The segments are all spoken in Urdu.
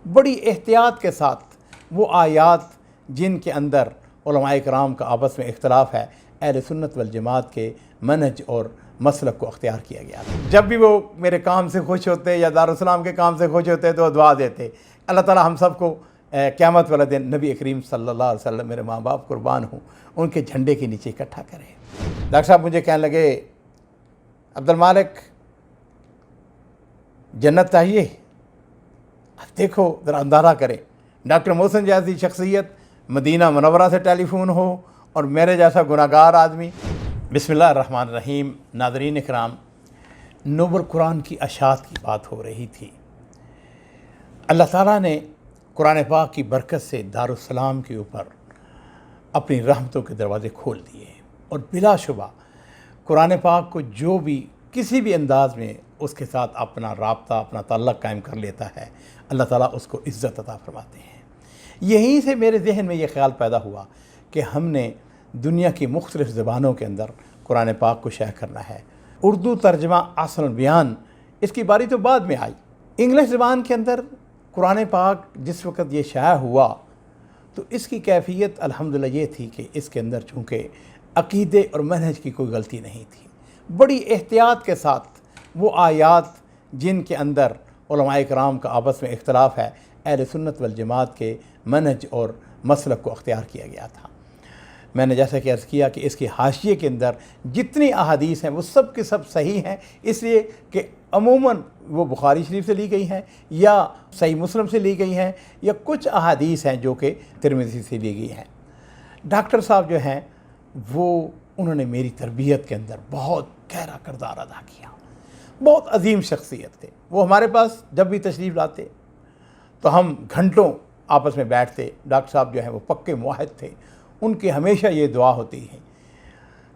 بڑی احتیاط کے ساتھ وہ آیات جن کے اندر علماء کرام کا آپس میں اختلاف ہے، اہل سنت والجماعت کے منہج اور مسلک کو اختیار کیا گیا۔ جب بھی وہ میرے کام سے خوش ہوتے یا دارالسلام کے کام سے خوش ہوتے تو دعا دیتے، اللہ تعالی ہم سب کو قیامت والے دن نبی کریم صلی اللہ علیہ وسلم، میرے ماں باپ قربان ہوں، ان کے جھنڈے کے نیچے اکٹھا کرے۔ ڈاکٹر صاحب مجھے کہنے لگے، عبدالمالک جنت چاہیے؟ اب دیکھو ذرا اندازہ کریں، ڈاکٹر محسن جیسی شخصیت مدینہ منورہ سے ٹیلی فون ہو اور میرے جیسا گناہگار آدمی۔ بسم اللہ الرحمن الرحیم۔ ناظرین اکرام، نوبل قرآن کی اشاعت کی بات ہو رہی تھی۔ اللہ تعالیٰ نے قرآن پاک کی برکت سے دارالسلام کے اوپر اپنی رحمتوں کے دروازے کھول دیے، اور بلا شبہ قرآن پاک کو جو بھی کسی بھی انداز میں اس کے ساتھ اپنا رابطہ، اپنا تعلق قائم کر لیتا ہے، اللہ تعالیٰ اس کو عزت عطا فرماتے ہیں۔ یہیں سے میرے ذہن میں یہ خیال پیدا ہوا کہ ہم نے دنیا کی مختلف زبانوں کے اندر قرآن پاک کو شائع کرنا ہے۔ اردو ترجمہ احسن البیان، اس کی باری تو بعد میں آئی۔ انگلش زبان کے اندر قرآن پاک جس وقت یہ شائع ہوا تو اس کی کیفیت الحمدللہ یہ تھی کہ اس کے اندر چونکہ عقیدے اور منہج کی کوئی غلطی نہیں تھی، بڑی احتیاط کے ساتھ وہ آیات جن کے اندر علماء کرام کا آپس میں اختلاف ہے، اہل سنت والجماعت کے منہج اور مسلک کو اختیار کیا گیا تھا۔ میں نے جیسا کہ عرض کیا کہ اس کی حاشیے کے اندر جتنی احادیث ہیں وہ سب کے سب صحیح ہیں، اس لیے کہ عموماً وہ بخاری شریف سے لی گئی ہیں یا صحیح مسلم سے لی گئی ہیں، یا کچھ احادیث ہیں جو کہ ترمذی سے لی گئی ہیں۔ ڈاکٹر صاحب جو ہیں وہ انہوں نے میری تربیت کے اندر بہت گہرا کردار ادا کیا، بہت عظیم شخصیت تھے۔ وہ ہمارے پاس جب بھی تشریف لاتے تو ہم گھنٹوں آپس میں بیٹھتے۔ ڈاکٹر صاحب جو ہیں وہ پکے موحد تھے، ان کی ہمیشہ یہ دعا ہوتی ہے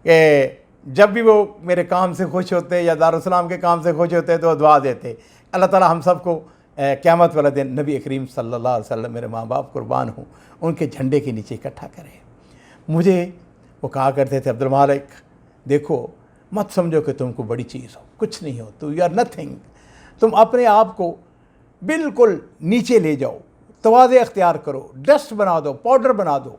کہ جب بھی وہ میرے کام سے خوش ہوتے یا دارالسلام کے کام سے خوش ہوتے تو دعا دیتے، اللہ تعالی ہم سب کو قیامت والے دن نبی کریم صلی اللہ علیہ وسلم، میرے ماں باپ قربان ہوں، ان کے جھنڈے کے نیچے اکٹھا کرے۔ مجھے وہ کہا کرتے تھے، عبدالمالک دیکھو مت سمجھو کہ تم کو بڑی چیز ہو، کچھ نہیں ہو، تو یو آر نتھنگ۔ تم اپنے آپ کو بالکل نیچے لے جاؤ، تواضع اختیار کرو، ڈسٹ بنا دو، پاؤڈر بنا دو۔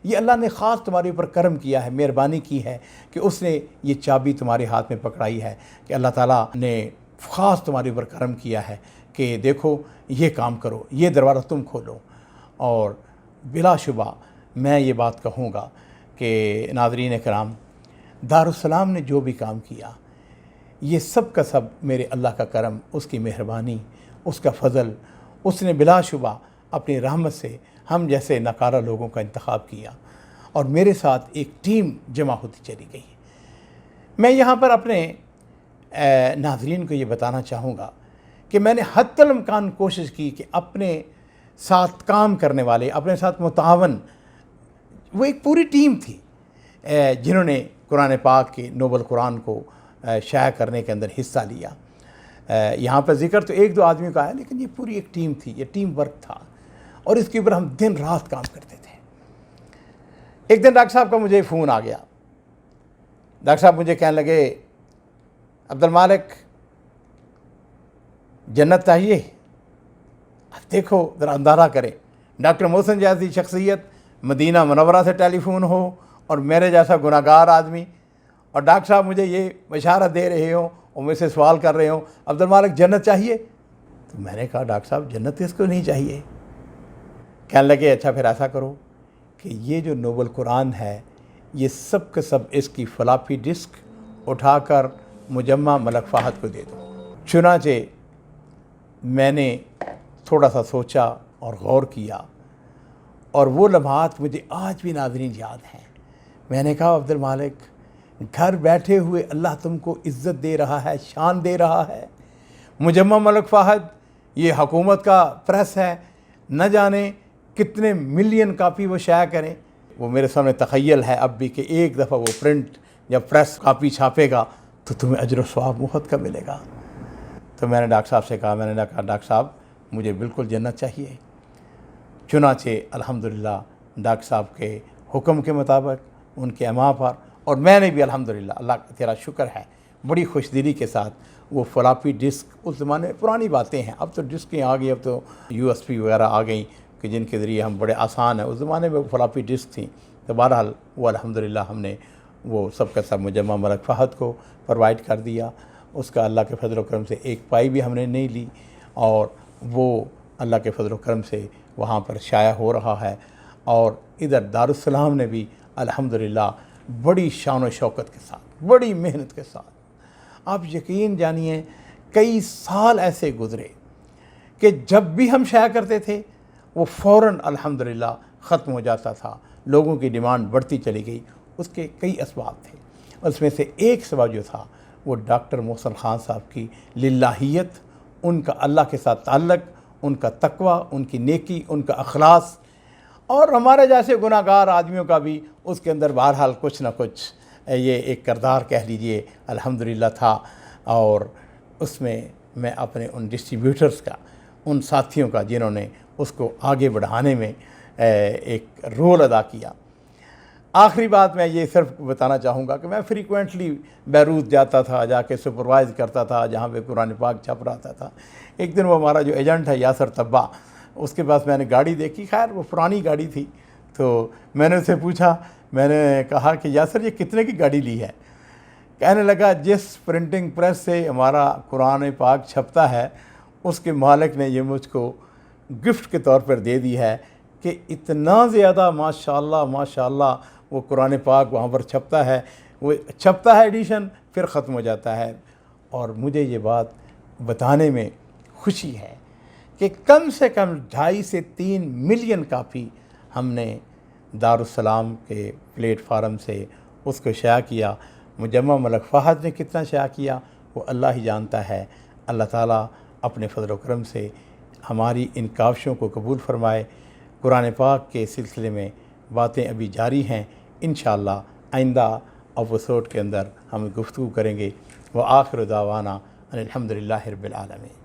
یہ اللہ نے خاص تمہارے اوپر کرم کیا ہے، مہربانی کی ہے کہ اس نے یہ چابی تمہارے ہاتھ میں پکڑائی ہے، کہ اللہ تعالیٰ نے خاص تمہارے اوپر کرم کیا ہے کہ دیکھو یہ کام کرو، یہ دروازہ تم کھولو۔ اور بلا شبہ میں یہ بات کہوں گا کہ ناظرین کرام، دارالسلام نے جو بھی کام کیا یہ سب کا سب میرے اللہ کا کرم، اس کی مہربانی، اس کا فضل۔ اس نے بلا شبہ اپنی رحمت سے ہم جیسے ناکارہ لوگوں کا انتخاب کیا، اور میرے ساتھ ایک ٹیم جمع ہوتی چلی گئی۔ میں یہاں پر اپنے ناظرین کو یہ بتانا چاہوں گا کہ میں نے حتی الامکان کوشش کی کہ اپنے ساتھ کام کرنے والے، اپنے ساتھ متعاون، وہ ایک پوری ٹیم تھی جنہوں نے قرآن پاک کے نوبل قرآن کو شائع کرنے کے اندر حصہ لیا۔ یہاں پر ذکر تو ایک دو آدمیوں کا ہے، لیکن یہ پوری ایک ٹیم تھی، یہ ٹیم ورک تھا، اور اس کے اوپر ہم دن رات کام کرتے تھے۔ ایک دن ڈاکٹر صاحب کا مجھے فون آ گیا۔ ڈاکٹر صاحب مجھے کہنے لگے، عبدالمالک جنت چاہیے؟ اب دیکھو ذرا اندازہ کریں، ڈاکٹر محسن جیسی شخصیت مدینہ منورہ سے ٹیلی فون ہو اور میرے جیسا گناہگار آدمی، اور ڈاکٹر صاحب مجھے یہ بشارت دے رہے ہوں اور مجھ سے سوال کر رہے ہوں، عبدالمالک جنت چاہیے؟ تو میں نے کہا ڈاکٹر صاحب جنت اس کو نہیں چاہیے۔ کہنے لگے اچھا پھر ایسا کرو کہ یہ جو نوبل قرآن ہے یہ سب کا سب اس کی فلاپی ڈسک اٹھا کر مجمع ملک فہد کو دے دو۔ چنانچہ میں نے تھوڑا سا سوچا اور غور کیا، اور وہ لمحات مجھے آج بھی ناظرین یاد ہیں۔ میں نے کہا عبدالمالک گھر بیٹھے ہوئے اللہ تم کو عزت دے رہا ہے، شان دے رہا ہے۔ مجمع ملک فہد یہ حکومت کا پریس ہے، نہ جانے کتنے ملین کاپی وہ شائع کریں۔ وہ میرے سامنے تخیل ہے اب بھی کہ ایک دفعہ وہ پرنٹ جب پریس کاپی چھاپے گا تو تمہیں اجر و ثواب مفت کا ملے گا۔ تو میں نے ڈاکٹر صاحب سے کہا، میں نے کہا ڈاکٹر صاحب مجھے بالکل جنت چاہیے۔ چنانچہ الحمدللہ ڈاکٹر صاحب کے حکم کے مطابق ان کے اماں پر، اور میں نے بھی الحمدللہ، اللہ کا تیرا شکر ہے، بڑی خوشدلی کے ساتھ وہ فلاپی ڈسک، اس زمانے میں پرانی باتیں ہیں، اب تو ڈسکیں آ گئی، اب تو USB وغیرہ آ گئیں کہ جن کے ذریعے ہم بڑے آسان ہیں، اس زمانے میں وہ فلاپی ڈسک تھیں۔ تو بہرحال وہ الحمدللہ ہم نے وہ سب کا سب مجمع ملک فہد کو پرووائڈ کر دیا۔ اس کا اللہ کے فضل و کرم سے ایک پائی بھی ہم نے نہیں لی، اور وہ اللہ کے فضل و کرم سے وہاں پر شائع ہو رہا ہے۔ اور ادھر دارالسلام نے بھی الحمدللہ بڑی شان و شوکت کے ساتھ، بڑی محنت کے ساتھ، آپ یقین جانیے کئی سال ایسے گزرے کہ جب بھی ہم شائع کرتے تھے وہ فوراً الحمدللہ ختم ہو جاتا تھا، لوگوں کی ڈیمانڈ بڑھتی چلی گئی۔ اس کے کئی اسباب تھے، اس میں سے ایک سبب جو تھا وہ ڈاکٹر محسن خان صاحب کی للہیت، ان کا اللہ کے ساتھ تعلق، ان کا تقوی، ان کی نیکی، ان کا اخلاص، اور ہمارے جیسے گناہ گار آدمیوں کا بھی اس کے اندر بہرحال کچھ نہ کچھ یہ ایک کردار کہہ لیجئے الحمدللہ تھا۔ اور اس میں میں اپنے ان ڈسٹریبیوٹرز کا، ان ساتھیوں کا جنہوں نے اس کو آگے بڑھانے میں ایک رول ادا کیا۔ آخری بات میں یہ صرف بتانا چاہوں گا کہ میں فریکوینٹلی بیروت جاتا تھا، جا کے سپروائز کرتا تھا جہاں پہ قرآن پاک چھپ رہا تھا۔ ایک دن وہ ہمارا جو ایجنٹ ہے یاسر طبا، اس کے پاس میں نے گاڑی دیکھی، خیر وہ پرانی گاڑی تھی، تو میں نے اسے پوچھا، میں نے کہا کہ یاسر یہ کتنے کی گاڑی لی ہے؟ کہنے لگا جس پرنٹنگ پریس سے ہمارا قرآن پاک چھپتا ہے اس کے مالک نے یہ مجھ کو گفٹ کے طور پر دے دی ہے، کہ اتنا زیادہ ماشاءاللہ ماشاءاللہ وہ قرآن پاک وہاں پر چھپتا ہے، وہ چھپتا ہے ایڈیشن پھر ختم ہو جاتا ہے۔ اور مجھے یہ بات بتانے میں خوشی ہے کہ کم سے کم 2.5 سے 3 ملین کاپی ہم نے دارالسلام کے پلیٹ فارم سے اس کو شائع کیا۔ مجمع ملک فہد نے کتنا شائع کیا وہ اللہ ہی جانتا ہے۔ اللہ تعالیٰ اپنے فضل و کرم سے ہماری ان کاوشوں کو قبول فرمائے۔ قرآن پاک کے سلسلے میں باتیں ابھی جاری ہیں، انشاءاللہ آئندہ ایپیسوڈ کے اندر ہم گفتگو کریں گے۔ وآخر دعوانا ان الحمدللہ رب العالمین۔